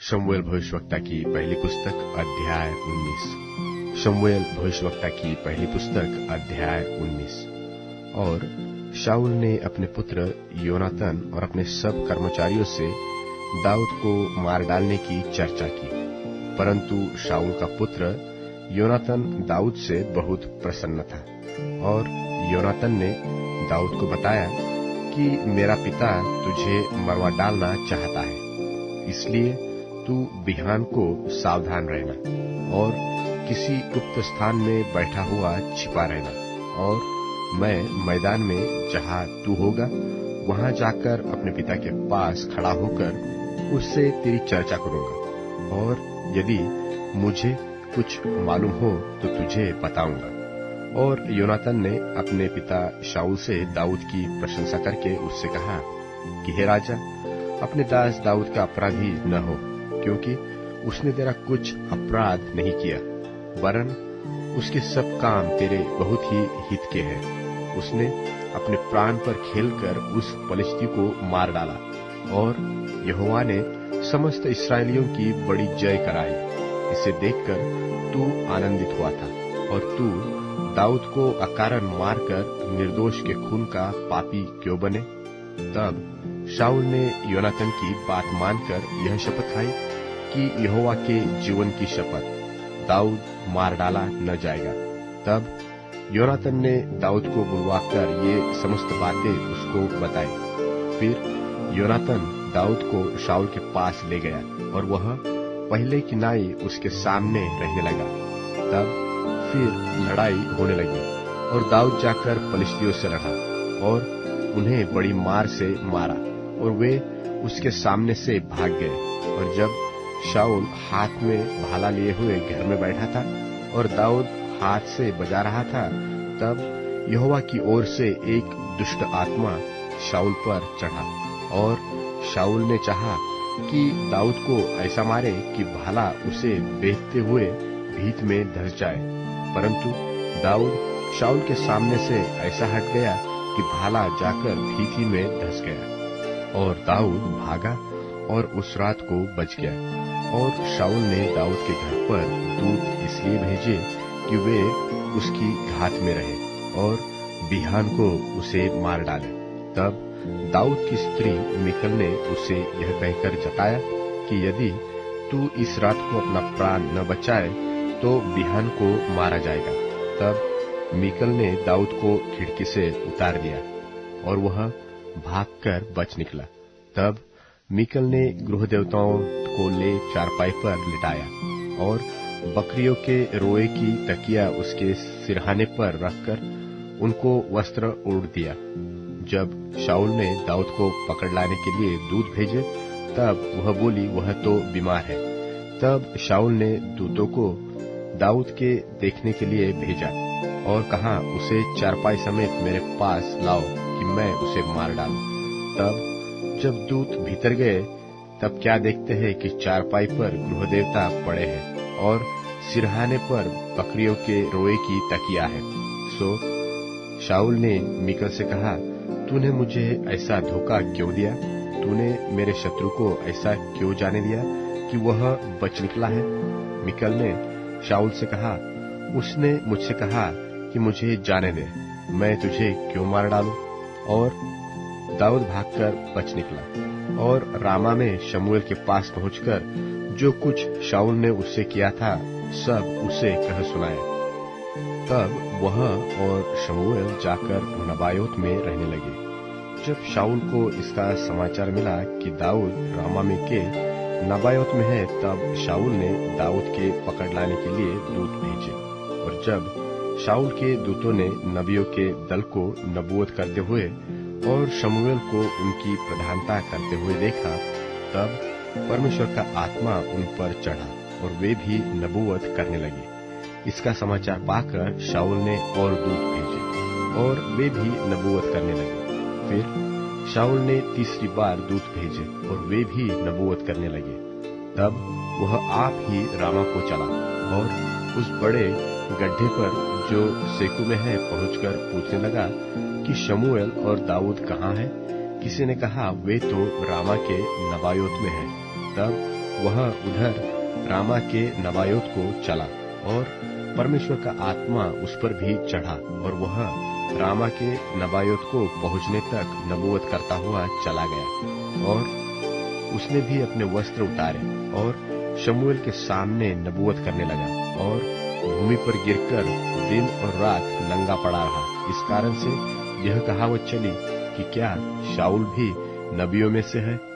शमूएल भविष्यवक्ता की पहली पुस्तक अध्याय 19। शमूएल भविष्यवक्ता की पहली पुस्तक अध्याय 19। और शाऊल ने अपने पुत्र योनातन और अपने सब कर्मचारियों से दाऊद को मार डालने की चर्चा की, परंतु शाऊल का पुत्र योनातन दाऊद से बहुत प्रसन्न था। और योनातन ने दाऊद को बताया कि मेरा पिता तुझे मरवा डालना चाहता है, इसलिए तू बिहान को सावधान रहना और किसी गुप्त स्थान में बैठा हुआ छिपा रहना, और मैं मैदान में जहाँ तू होगा वहाँ जाकर अपने पिता के पास खड़ा होकर उससे तेरी चर्चा करूंगा, और यदि मुझे कुछ मालूम हो तो तुझे बताऊंगा। और योनातन ने अपने पिता शाऊल से दाऊद की प्रशंसा करके उससे कहा कि हे राजा, अपने दास दाऊद का अपराधी न हो, क्योंकि उसने तेरा कुछ अपराध नहीं किया, वरन उसके सब काम तेरे बहुत ही हित के हैं। उसने अपने प्राण पर खेलकर उस पलिश्ती को मार डाला, और यहोवा ने समस्त इस्राएलियों की बड़ी जय कराई। इसे देखकर तू आनंदित हुआ था, और तू दाऊद को अकारण मारकर निर्दोष के खून का पापी क्यों बने? तब शाऊल ने योनातन की बात मानकर यह शपथ खाई कि यहोवा के जीवन की शपथ, दाऊद मार डाला न जाएगा। तब योनातन ने दाऊद को बुलवाकर ये समस्त बातें उसको बताई। फिर योनातन दाऊद को शाऊल के पास ले गया, और वह पहले की नाई उसके सामने रहने लगा। तब फिर लड़ाई होने लगी, और दाऊद जाकर पलिश्तियों से लड़ा और उन्हें बड़ी मार से मारा, और वे उसके सामने से भाग गए। और जब शाऊल हाथ में भाला लिए हुए घर में बैठा था और दाऊद हाथ से बजा रहा था, तब यहोवा की ओर से एक दुष्ट आत्मा शाऊल पर चढ़ा, और शाऊल ने चाहा कि दाऊद को ऐसा मारे कि भाला उसे बेधते हुए भीत में धंस जाए, परंतु दाऊद शाऊल के सामने से ऐसा हट गया कि भाला जाकर भीति में धंस गया, और दाऊद भागा और उस रात को बच गया। और शाऊल ने दाऊद के घर पर दूत इसलिए भेजे कि वे उसकी घात में रहे और बिहान को उसे मार डाले। तब दाऊद की स्त्री मिकल ने उसे यह कहकर जताया कि यदि तू इस रात को अपना प्राण न बचाए तो बिहान को मारा जाएगा। तब मिकल ने दाऊद को खिड़की से उतार दिया, और वह भागकर बच निकला। तब मिकल ने गृह देवताओं को ले चारपाई पर लिटाया, और बकरियों के रोए की तकिया उसके सिरहाने पर रखकर उनको वस्त्र ओढ़ दिया। जब शाऊल ने दाऊद को पकड़ लाने के लिए दूत भेजे, तब वह बोली, वह तो बीमार है। तब शाऊल ने दूतों को दाऊद के देखने के लिए भेजा और कहा, उसे चारपाई समेत मेरे पास लाओ कि मैं उसे मार डालूं। तब जब दूत भीतर गए, तब क्या देखते हैं कि चारपाई पर गृह देवता पड़े हैं और सिरहाने पर बकरियों के रोए की तकिया है। सो शाऊल ने मिकल से कहा, तूने मुझे ऐसा धोखा क्यों दिया? तूने मेरे शत्रु को ऐसा क्यों जाने दिया कि वह बच निकला है? मिकल ने शाऊल से कहा, उसने मुझसे कहा कि मुझे जाने दे, मैं तुझे क्यों मार डालूं? और दाऊद भागकर बच निकला, और रामा में शमूएल के पास पहुंचकर जो कुछ शाऊल ने उससे किया था सब उसे कह सुनाया। तब वह और शमूएल जाकर नबायोत में रहने लगे। जब शाऊल को इसका समाचार मिला कि दाऊद रामा में के नबायोत में है, तब शाऊल ने दाऊद के पकड़ लाने के लिए दूत भेजे। और जब शाऊल के दूतों ने नबियों के दल को नबूवत करते हुए और शमूएल को उनकी प्रधानता करते हुए देखा, तब परमेश्वर का आत्मा उन पर चढ़ा और वे भी नबूवत करने लगे। इसका समाचार पाकर शाऊल ने और दूत भेजे, और वे भी नबूवत करने लगे। फिर शाऊल ने तीसरी बार दूत भेजे, और वे भी नबूवत करने लगे। तब वह आप ही रामा को चला, और उस बड़े गड्ढे पर जो सेकू में है पहुंचकर पूछने लगा कि शमूएल और दाऊद कहाँ है? किसी ने कहा, वे तो रामा के नबायोत में है। तब वह उधर रामा के नबायोत को चला और परमेश्वर का आत्मा उस पर भी चढ़ा और वह रामा के नबायोत को पहुंचने तक नबूवत करता हुआ चला गया। और उसने भी अपने वस्त्र उतारे और शमूएल के सामने नबूवत करने लगा और भूमि पर गिरकर दिन और रात नंगा पड़ा रहा। इस कारण से यह कहावत चली कि क्या शाऊल भी नबियों में से है।